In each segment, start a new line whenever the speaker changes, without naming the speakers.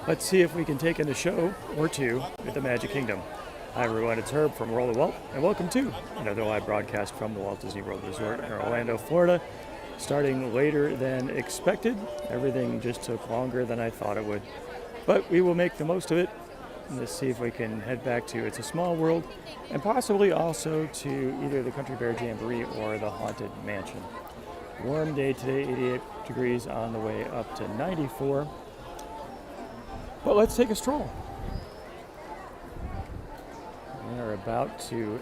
Let's see if we can take in a show or two at the Magic Kingdom. Hi everyone, it's Herb from Roll the Walt, and welcome to another live broadcast from the Walt Disney World Resort in Orlando, Florida. Starting later than expected. Everything just took longer than I thought it would. But we will make the most of it. Let's see if we can head back to It's a Small World, and possibly also to either the Country Bear Jamboree or the Haunted Mansion. Warm day today, 88 degrees on the way up to 94. But let's take a stroll. We are about to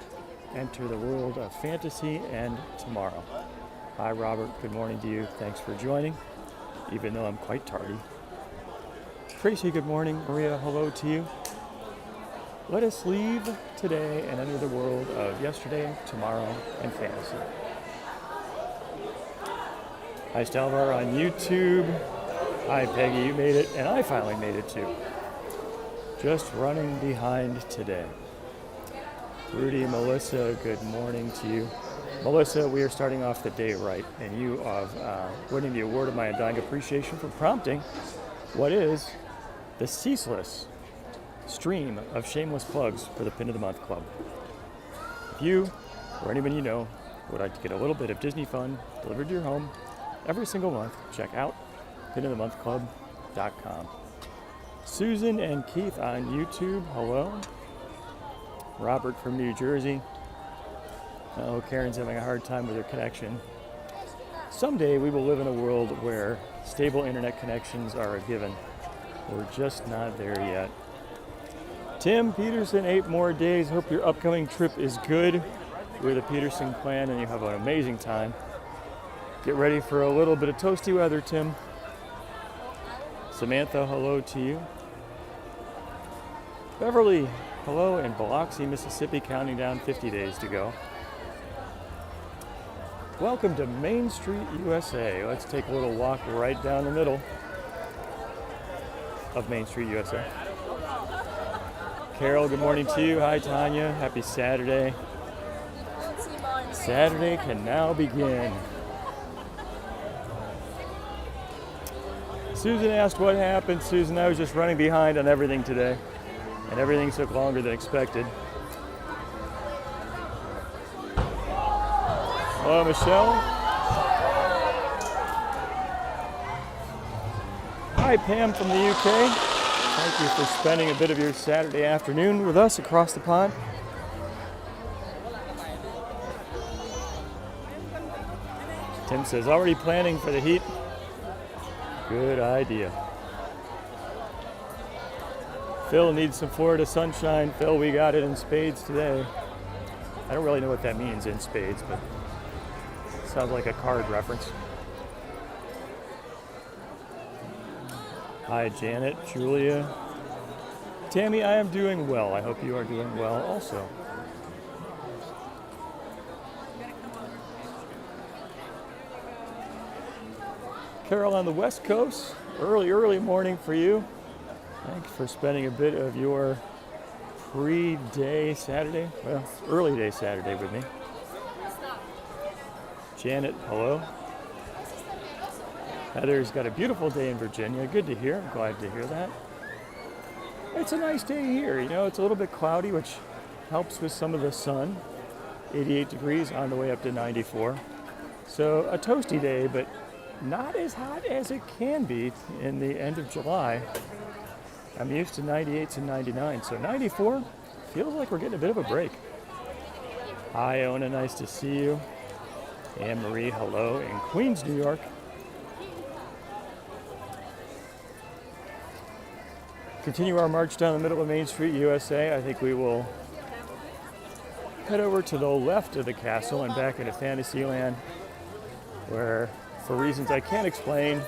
enter the world of fantasy and tomorrow. Hi Robert, good morning to you. Thanks for joining, even though I'm quite tardy. Tracy, good morning. Maria, hello to you. Let us leave today and enter the world of yesterday, tomorrow, and fantasy. Hi Stelvar on YouTube. Hi Peggy, you made it, and I finally made it too. Just running behind today. Rudy, Melissa, good morning to you. Melissa, we are starting off the day right, and you are winning the award of my undying appreciation for prompting what is the ceaseless stream of shameless plugs for the Pin of the Month Club. If you, or anyone you know, would like to get a little bit of Disney fun delivered to your home every single month, check out pinofthemonthclub.com. Susan and Keith on YouTube, hello. Robert from New Jersey. Oh, Karen's having a hard time with her connection. Someday we will live in a world where stable internet connections are a given. We're just not there yet. Tim Peterson, 8 more days. Hope your upcoming trip is good with the Peterson clan and you have an amazing time. Get ready for a little bit of toasty weather, Tim. Samantha, hello to you. Beverly, hello, in Biloxi, Mississippi, counting down 50 days to go. Welcome to Main Street, USA. Let's take a little walk right down the middle of Main Street, USA. Carol, good morning to you. Hi, Tanya. Happy Saturday. Saturday can now begin. Susan asked what happened. Susan, I was just running behind on everything today, and everything took longer than expected. Hello, Michelle. Hi, Pam from the UK. Thank you for spending a bit of your Saturday afternoon with us across the pond. Tim says, already planning for the heat. Good idea. Phil needs some Florida sunshine. Phil, we got it in spades today. I don't really know what that means, in spades, but it sounds like a card reference. Hi, Janet, Julia. Tammy, I am doing well. I hope you are doing well also. Carol on the West Coast, early morning for you. Thanks for spending a bit of your pre-day Saturday, well, early day Saturday with me. Janet, hello. Heather's got a beautiful day in Virginia. Good to hear. I'm glad to hear that. It's a nice day here. You know, it's a little bit cloudy, which helps with some of the sun. 88 degrees on the way up to 94. So a toasty day, but not as hot as it can be in the end of July. I'm used to 98s and 99, so 94 feels like we're getting a bit of a break. Hi, Ona, nice to see you. Anne Marie, hello, in Queens, New York. Continue our march down the middle of Main Street, USA. I think we will head over to the left of the castle and back into Fantasyland, where, for reasons I can't explain,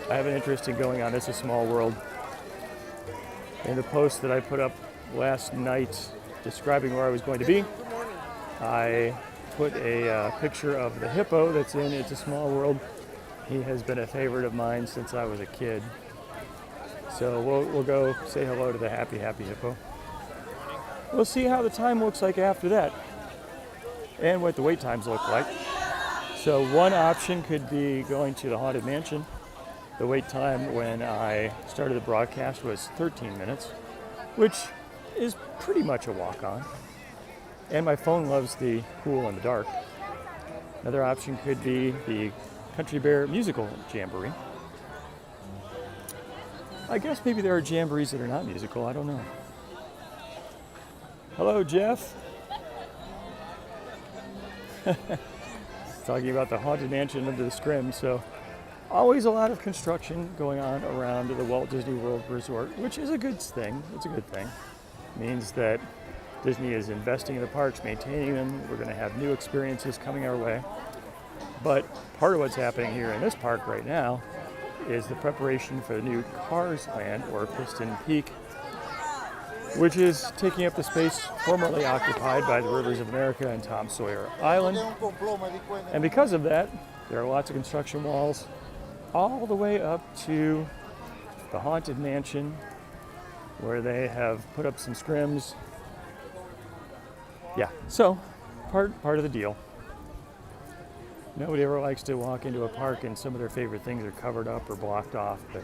I have an interest in going on It's a Small World. In the post that I put up last night describing where I was going to be, I put a picture of the hippo that's in It's a Small World. He has been a favorite of mine since I was a kid. So we'll go say hello to the happy hippo. We'll see how the time looks like after that and what the wait times look like. So one option could be going to the Haunted Mansion The wait time when I started the broadcast was 13 minutes, which is pretty much a walk-on. And my phone loves the cool in the dark. Another option could be the Country Bear Musical Jamboree. I guess maybe there are jamborees that are not musical, I don't know. Hello, Jeff. Talking about the Haunted Mansion under the Scrim, so always a lot of construction going on around the Walt Disney World Resort, which is a good thing. It's a good thing. It means that Disney is investing in the parks, maintaining them. We're going to have new experiences coming our way. But part of what's happening here in this park right now is the preparation for the new Cars Land, or Piston Peak, which is taking up the space formerly occupied by the Rivers of America and Tom Sawyer Island. And because of that, there are lots of construction walls all the way up to the Haunted Mansion, where they have put up some scrims. Yeah, so part of the deal. Nobody ever likes to walk into a park and some of their favorite things are covered up or blocked off, but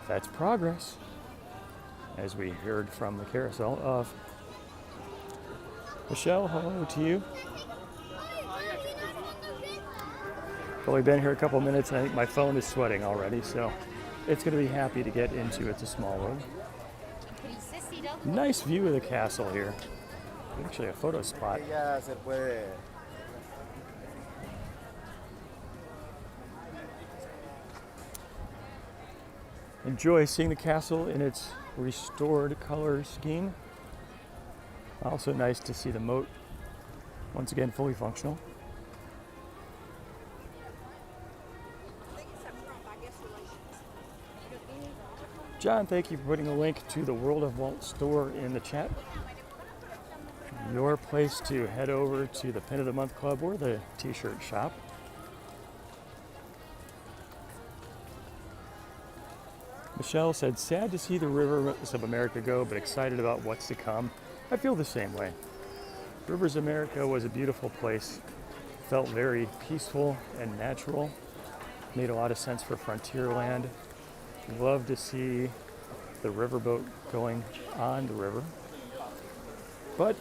that's progress, as we heard from the carousel of. Michelle, hello to you. I've only been here a couple minutes and I think my phone is sweating already, so it's going to be happy to get into It's a Small World. Nice view of the castle here. Actually a photo spot. Enjoy seeing the castle in its restored color scheme. Also nice to see the moat once again fully functional. John, thank you for putting a link to the World of Walt store in the chat. Your place to head over to the Pin of the Month Club or the t-shirt shop. Michelle said, sad to see the Rivers of America go, but excited about what's to come. I feel the same way. Rivers of America was a beautiful place. Felt very peaceful and natural. Made a lot of sense for Frontierland. Love to see the riverboat going on the river. But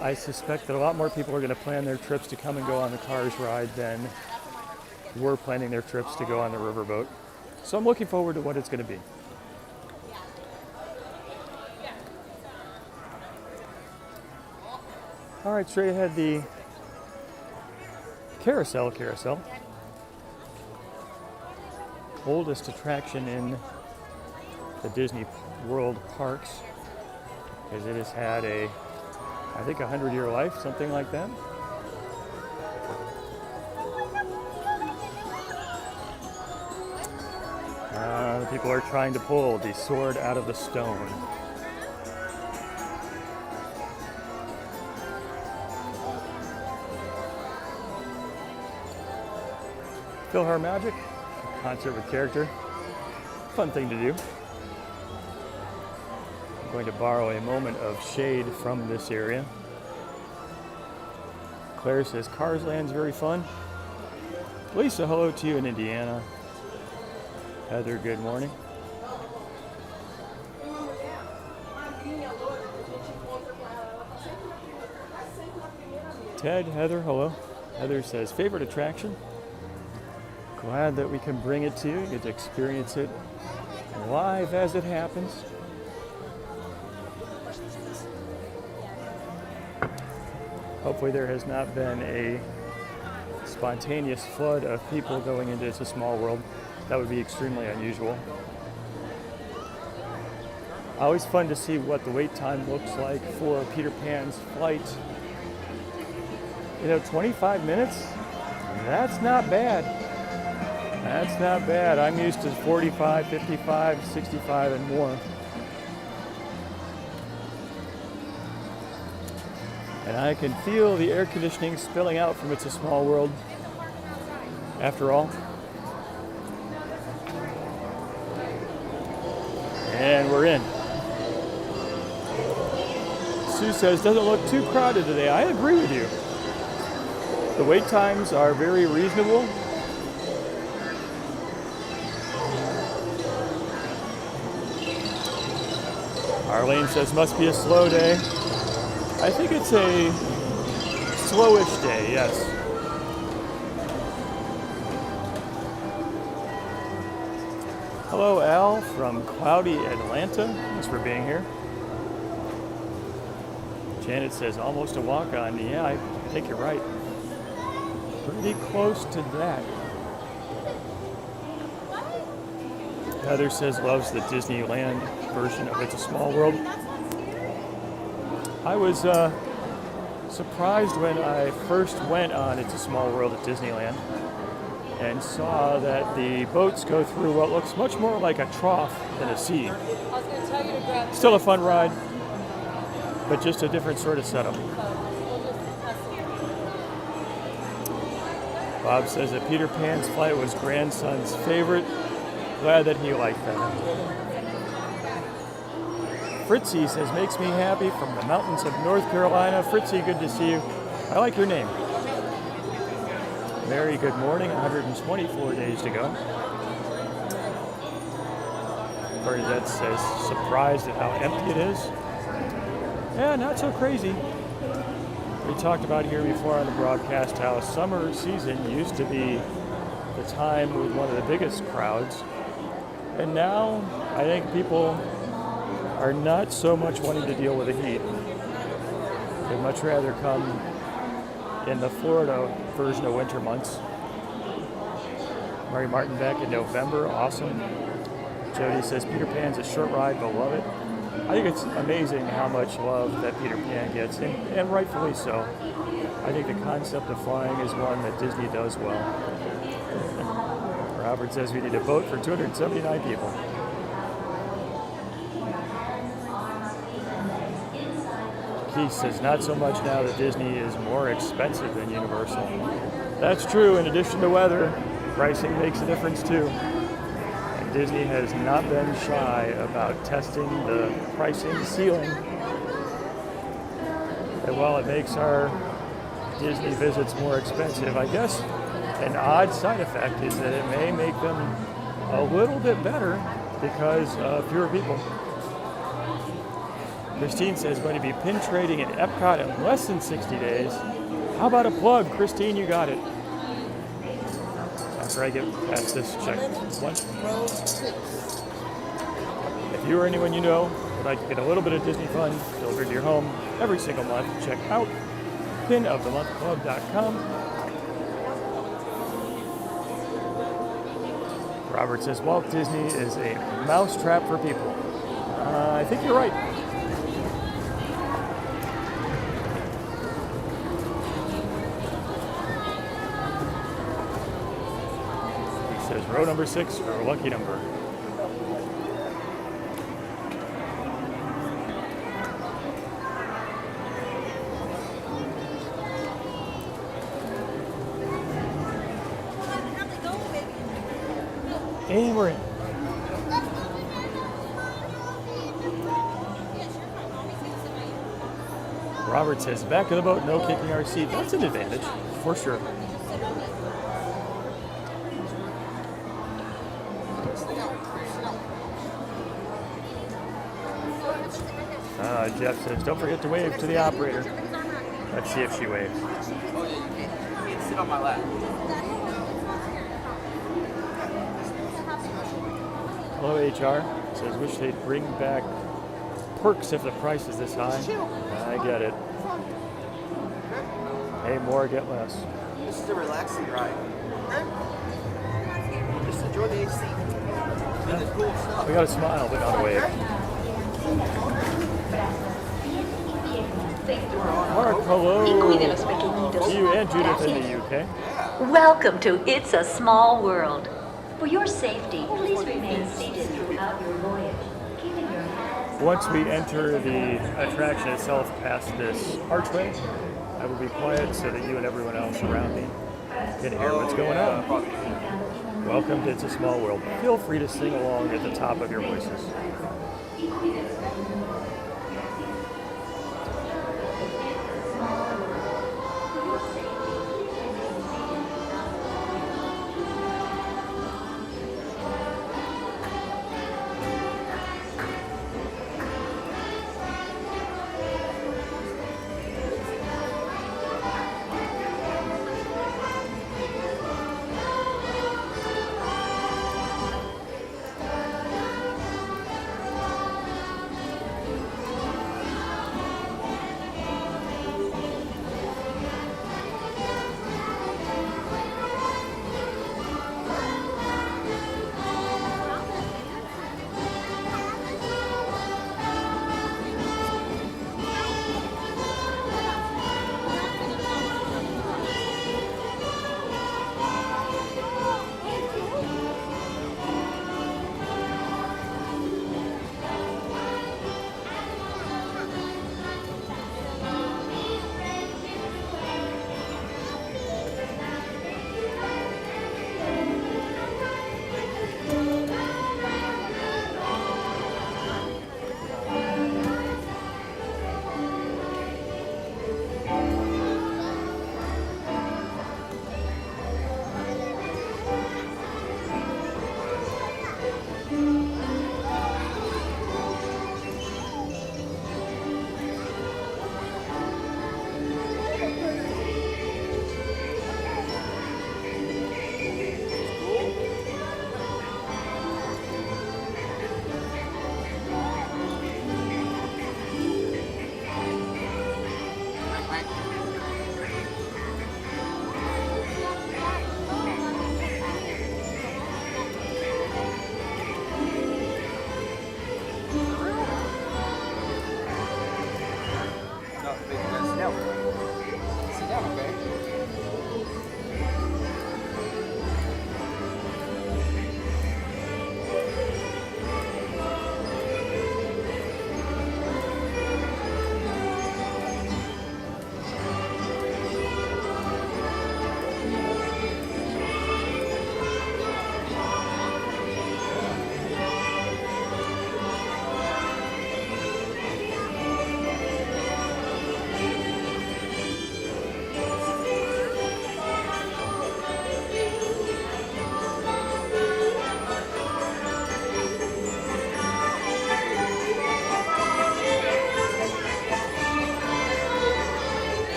I suspect that a lot more people are going to plan their trips to come and go on the Cars ride than were planning their trips to go on the riverboat. So I'm looking forward to what it's going to be. All right, straight ahead, the carousel. Oldest attraction in the Disney World parks, because it has had I think 100-year life, something like that. The people are trying to pull the sword out of the stone. PhilharMagic, concert with character. Fun thing to do. I'm going to borrow a moment of shade from this area. Claire says Cars Land's very fun. Lisa, hello to you in Indiana. Heather, good morning. Ted, Heather, hello. Heather says favorite attraction. Glad that we can bring it to you. You get to experience it live as it happens. Hopefully there has not been a spontaneous flood of people going into It's a Small World. That would be extremely unusual. Always fun to see what the wait time looks like for Peter Pan's flight. 25 minutes? That's not bad. That's not bad. I'm used to 45, 55, 65, and more. And I can feel the air conditioning spilling out from It's a Small World. After all. And we're in. Sue says, doesn't look too crowded today. I agree with you. The wait times are very reasonable. Arlene says, must be a slow day. I think it's a slowish day, yes. Hello, Al from cloudy Atlanta. Thanks for being here. Janet says, almost a walk-on. Yeah, I think you're right. Pretty close to that. Heather says, loves the Disneyland version of It's a Small World. I was surprised when I first went on It's a Small World at Disneyland and saw that the boats go through what looks much more like a trough than a sea. Still a fun ride, but just a different sort of setup. Bob says that Peter Pan's flight was grandson's favorite. Glad that he liked that. Fritzy says, makes me happy from the mountains of North Carolina. Fritzy, good to see you. I like your name. Mary, good morning. 124 days to go. Bernadette says, surprised at how empty it is. Yeah, not so crazy. We talked about here before on the broadcast how summer season used to be the time with one of the biggest crowds. And now I think people are not so much wanting to deal with the heat. They'd much rather come in the Florida version of winter months. Mary Martin back in November, awesome. Jody says Peter Pan's a short ride, but love it. I think it's amazing how much love that Peter Pan gets, and rightfully so. I think the concept of flying is one that Disney does well. Robert says we need a boat for 279 people. Keith says not so much now that Disney is more expensive than Universal. That's true. In addition to weather, pricing makes a difference too. And Disney has not been shy about testing the pricing ceiling. And while it makes our Disney visits more expensive, I guess an odd side effect is that it may make them a little bit better because fewer people. Christine says going to be pin trading at Epcot in less than 60 days. How about a plug? Christine, you got it. After I get past this check. If you or anyone you know would like to get a little bit of Disney fun delivered to your home every single month, check out pinofthemonthclub.com. Robert says Walt Disney is a mousetrap for people. I think you're right. Row number 6 for a lucky number. And we're in. Robert says, back of the boat, no kicking our seat. That's an advantage, for sure. Jeff says, don't forget to wave to the operator. Let's see if she waves.
Oh, yeah, you can sit on my lap.
Hello, HR. Says, wish they'd bring back perks if the price is this high. I get it. Pay more, get less.
This is a relaxing ride. Just enjoy the AC. And the cool stuff.
We got a smile, but not a wave. Mark, hello to you and Judith in the UK.
Welcome to It's a Small World. For your safety, please remain seated throughout your voyage, keeping your hands...
Once we enter the attraction itself past this archway, I will be quiet so that you and everyone else around me can hear what's going on. Welcome to It's a Small World. Feel free to sing along at the top of your voices.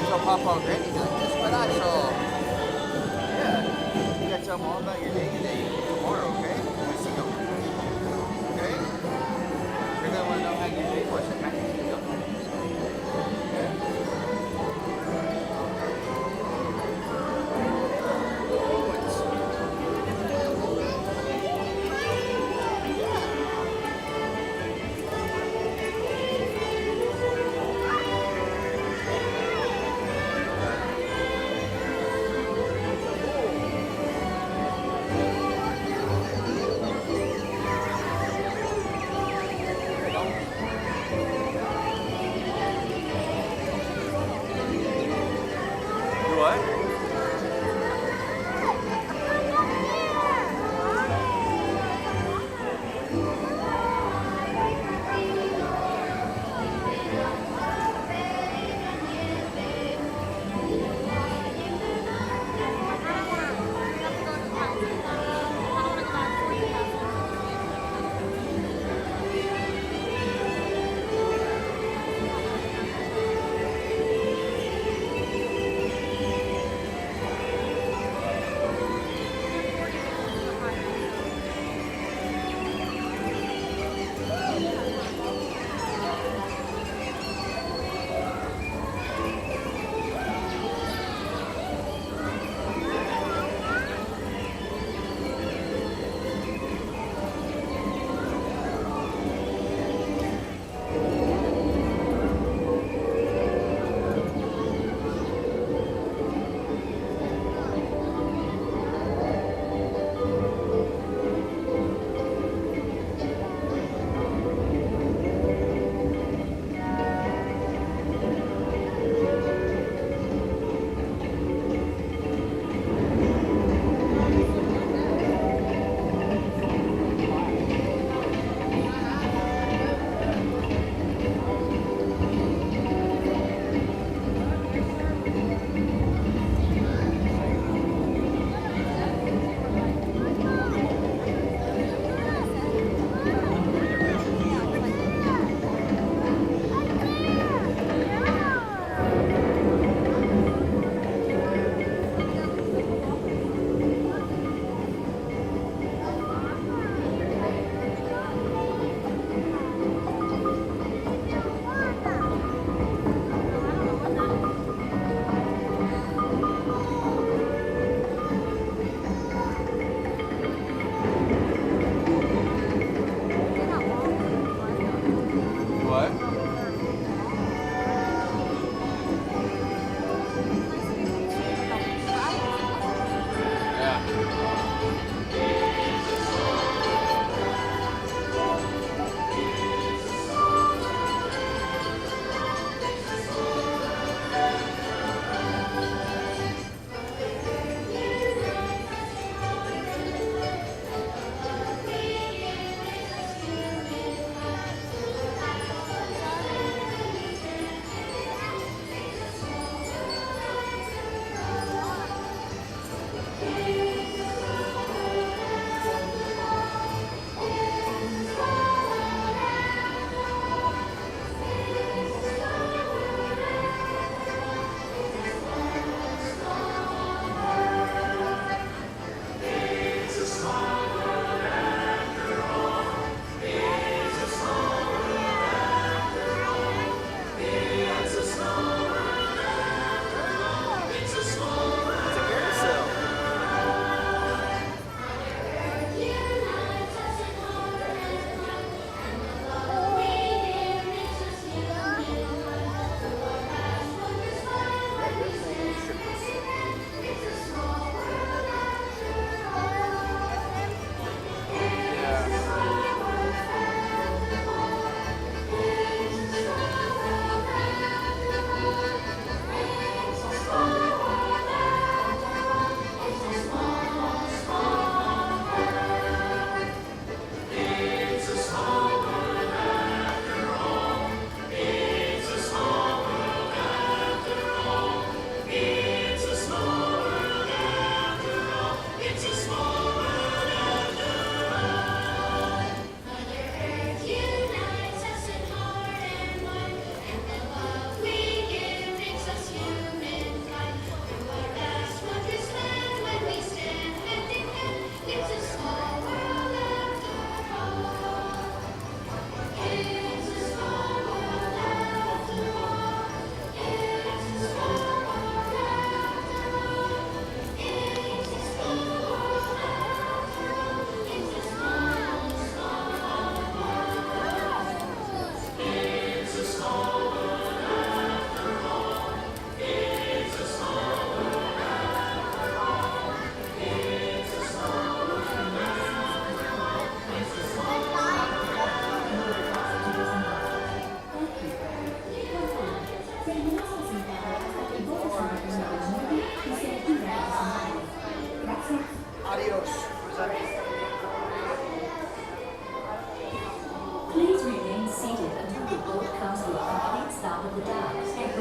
tell Papa and Granny, like, desperatado. Yeah. You gotta tell them all about your day tomorrow, okay? When we see them. Okay? They're gonna wanna know how your day was and how you feel. Okay? What?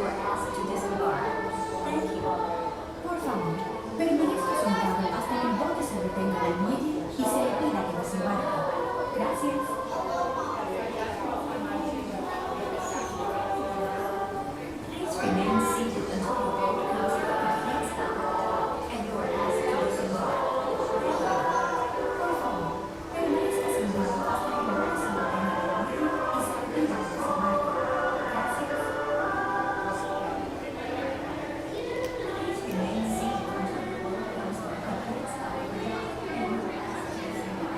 you are asked to disembark. Thank you. Por favor, permanezca sentado hasta que el bote se detenga en el muelle y se le pida que desembarque. Gracias. Please remain seated until the boat comes to a complete stop, and you are asked to disembark. Por favor, permanezca sentado hasta que el bote se detenga en el muelle y se le pida que desembarque. Gracias. Please remain seated until the boat comes to a complete stop, and you are asked to disembark.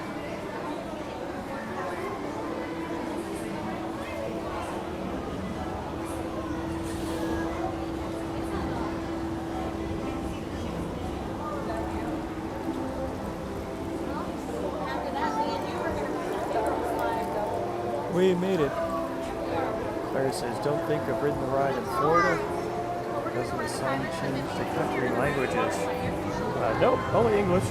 We made it. Claire says, don't think I've ridden the ride in Florida because of the song changed to country languages. Nope, only English.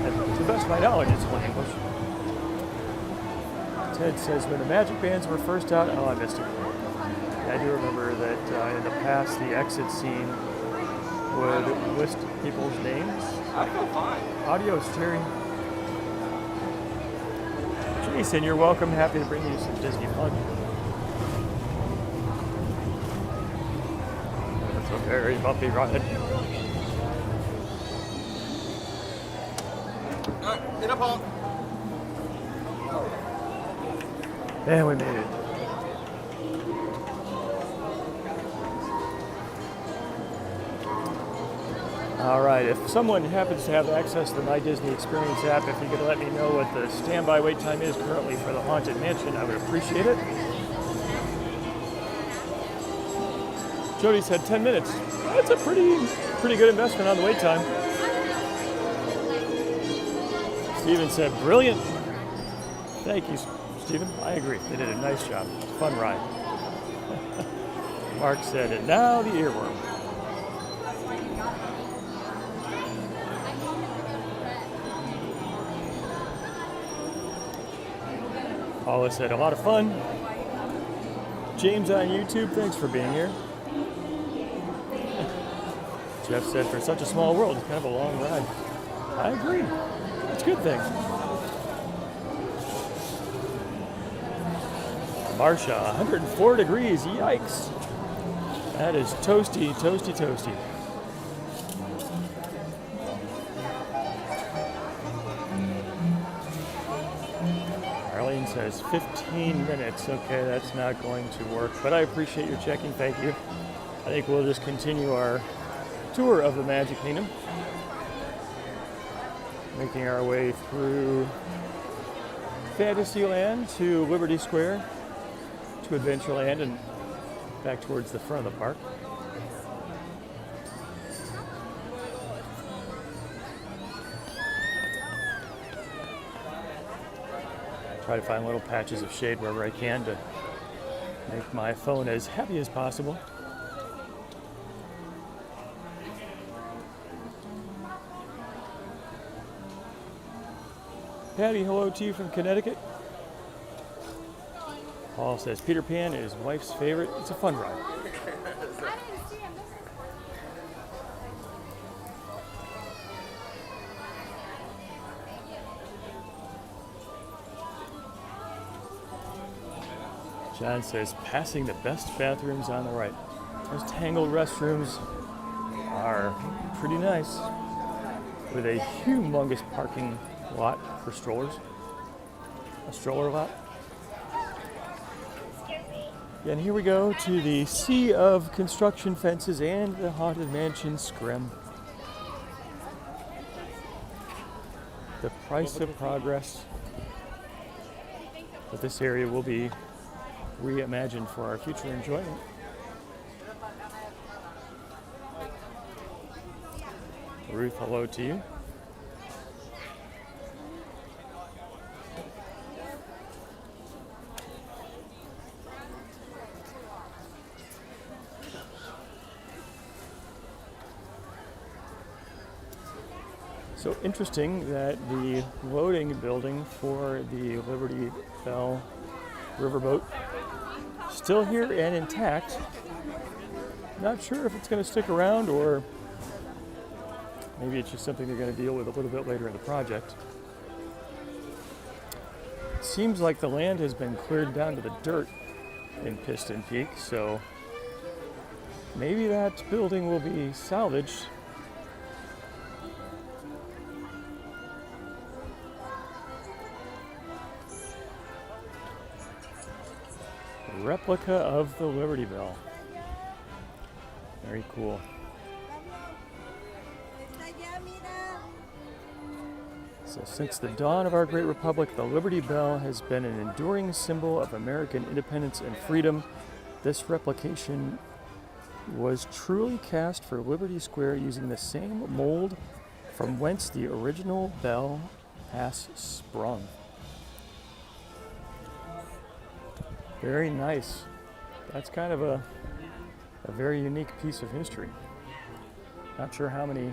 And to the best of my knowledge, it's only English. Ted says, when the Magic Bands were first out, oh, I missed it. I do remember that in the past, the exit scene would list people's names.
I feel fine.
Adios, Terry. Jason, you're welcome. Happy to bring you some Disney fun. It's a very bumpy ride.
Alright, get up, Paul.
And we made it. All right, if someone happens to have access to the My Disney Experience app, if you could let me know what the standby wait time is currently for the Haunted Mansion, I would appreciate it. Jody said 10 minutes. That's a pretty good investment on the wait time. Steven said, brilliant. Thank you, Steven. I agree. They did a nice job. It's a fun ride. Mark said, and now the earworm. Paula said, a lot of fun. James on YouTube, thanks for being here. Jeff said, for such a small world, it's kind of a long ride. I agree. It's a good thing. Marsha, 104 degrees, yikes. That is toasty, toasty, toasty. Arlene says 15 minutes. Okay, that's not going to work, but I appreciate your checking. Thank you. I think we'll just continue our tour of the Magic Kingdom, making our way through Fantasyland to Liberty Square to Adventureland and back towards the front of the park. Try to find little patches of shade wherever I can to make my phone as happy as possible. Patty, hello to you from Connecticut. Paul says Peter Pan is wife's favorite. It's a fun ride. John says passing the best bathrooms on the right. Those tangled restrooms are pretty nice, with a humongous parking lot for strollers. A stroller lot. Yeah, and here we go to the sea of construction fences and the Haunted Mansion scrim. The price of progress. But this area will be reimagined for our future enjoyment. Ruth, hello to you. So interesting that the loading building for the Liberty Bell riverboat still here and intact. Not sure if it's going to stick around or maybe it's just something they're going to deal with a little bit later in the project. Seems like the land has been cleared down to the dirt in Piston Peak, so maybe that building will be salvaged. Replica of the Liberty Bell. Very cool. So since the dawn of our great republic, the Liberty Bell has been an enduring symbol of American independence and freedom. This replication was truly cast for Liberty Square using the same mold from whence the original bell has sprung. Very nice. That's kind of a very unique piece of history. Not sure how many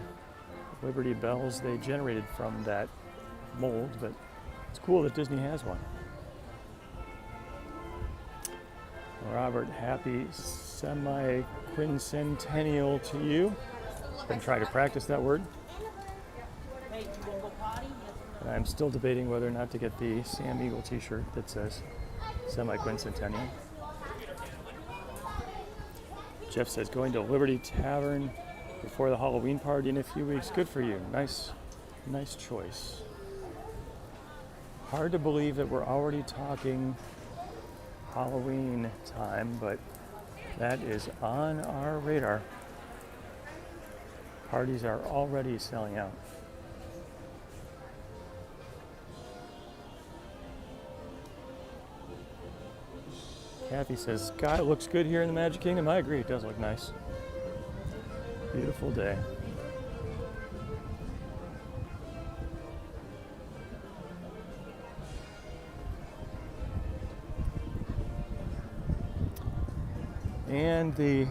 Liberty Bells they generated from that mold, but it's cool that Disney has one. Robert, happy semi-quincentennial to you. Been trying to practice that word. And I'm still debating whether or not to get the Sam Eagle t-shirt that says semi-quincentennial. Jeff says, going to Liberty Tavern before the Halloween party in a few weeks. Good for you. Nice choice. Hard to believe that we're already talking Halloween time, but that is on our radar. Parties are already selling out. Kathy says, God, it looks good here in the Magic Kingdom. I agree, it does look nice. Beautiful day. And the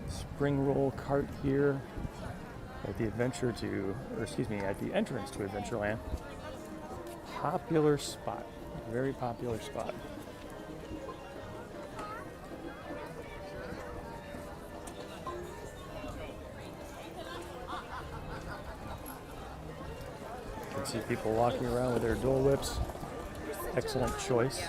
spring roll cart here at the at the entrance to Adventureland. Popular spot, very popular spot. You can see people walking around with their Dole Whips. Excellent choice.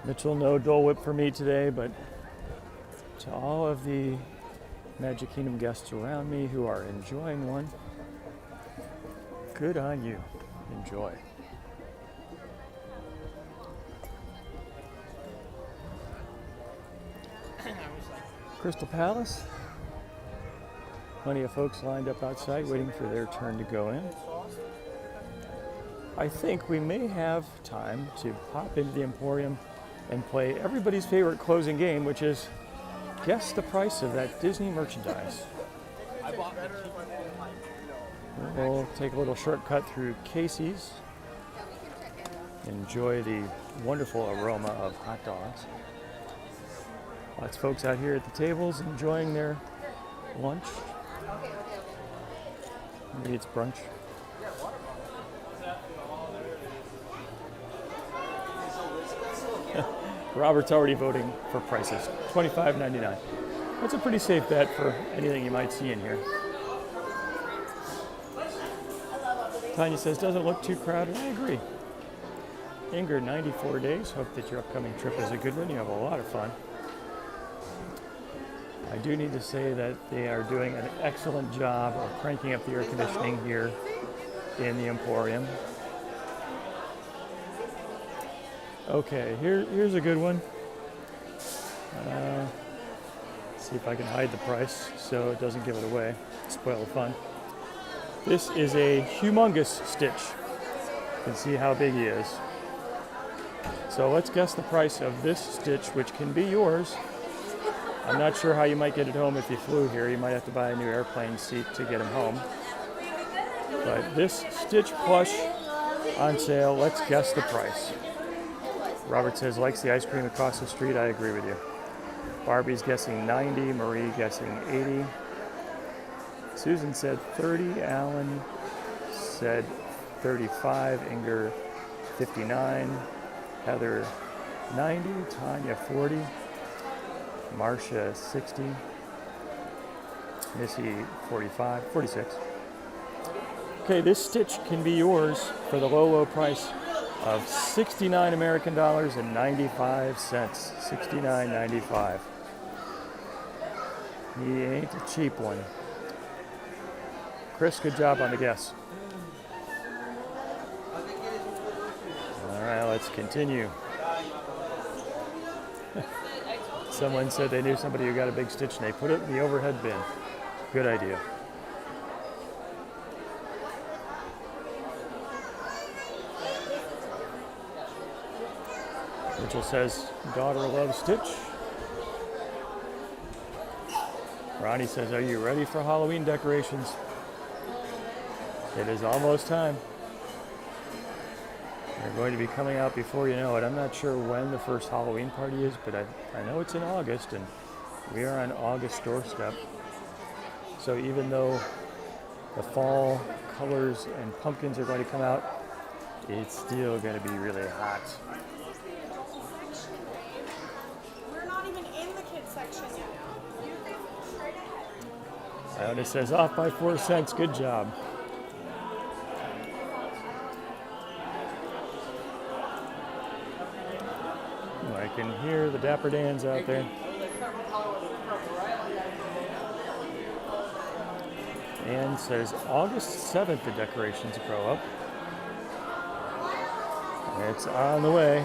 Mitchell, no Dole Whip for me today, but to all of the Magic Kingdom guests around me who are enjoying one, good on you. Enjoy. Crystal Palace. Plenty of folks lined up outside waiting for their turn to go in. I think we may have time to pop into the Emporium and play everybody's favorite closing game, which is guess the price of that Disney merchandise. We'll take a little shortcut through Casey's. Enjoy the wonderful aroma of hot dogs. Lots of folks out here at the tables enjoying their lunch. Maybe it's brunch. Robert's already voting for prices. $25.99. That's a pretty safe bet for anything you might see in here. Tanya says, doesn't look too crowded. I agree. Inger, 94 days. Hope that your upcoming trip is a good one. You have a lot of fun. I do need to say that they are doing an excellent job of cranking up the air conditioning here in the Emporium. Okay, here's a good one. See if I can hide the price so it doesn't give it away, spoil the fun. This is a humongous Stitch. You can see how big he is. So let's guess the price of this Stitch, which can be yours. I'm not sure how you might get it home if you flew here. You might have to buy a new airplane seat to get him home. But this Stitch plush on sale, let's guess the price. Robert says, likes the ice cream across the street. I agree with you. Barbie's guessing 90, Marie guessing 80. Susan said 30, Alan said 35, Inger 59, Heather 90, Tanya 40, Marcia 60, Missy 45, 46. Okay, this stitch can be yours for the low, low price of 69 American dollars and 95 cents. 69.95. He ain't a cheap one. Chris, good job on the guess. All right, let's continue. Someone said they knew somebody who got a big stitch and they put it in the overhead bin. Good idea. Rachel says, daughter loves stitch. Ronnie says, are you ready for Halloween decorations? It is almost time. They're going to be coming out before you know it. I'm not sure when the first Halloween party is, but I know it's in August, and we are on August doorstep. So even though the fall colors and pumpkins are going to come out, it's still going to be really hot.
We're not even in the kids section yet.
Iona says, off by 4 cents. Good job. I can hear the Dapper Dans out there. Ann says, August 7th the decorations grow up. It's on the way.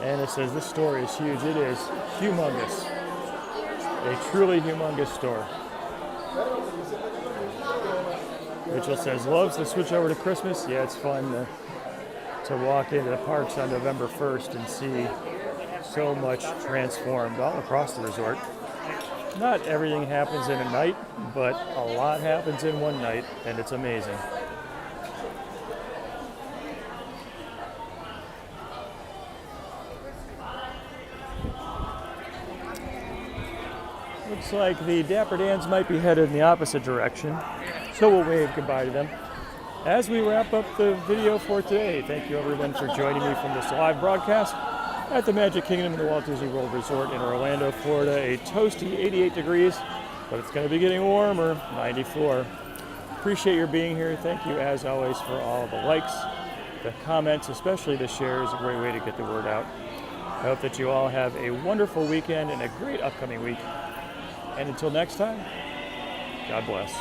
Anna says, this store is huge. It is humongous. A truly humongous store. Rachel says, loves to switch over to Christmas. Yeah, it's fun to walk into the parks on November 1st and see so much transformed all across the resort. Not everything happens in a night, but a lot happens in one night, and it's amazing. Looks like the Dapper Dans might be headed in the opposite direction, so we'll wave goodbye to them. As we wrap up the video for today, thank you everyone for joining me from this live broadcast at the Magic Kingdom in the Walt Disney World Resort in Orlando, Florida. A toasty 88 degrees, but it's going to be getting warmer, 94. Appreciate your being here. Thank you as always for all the likes, the comments, especially the shares. A great way to get the word out. I hope that you all have a wonderful weekend and a great upcoming week. And until next time, God bless.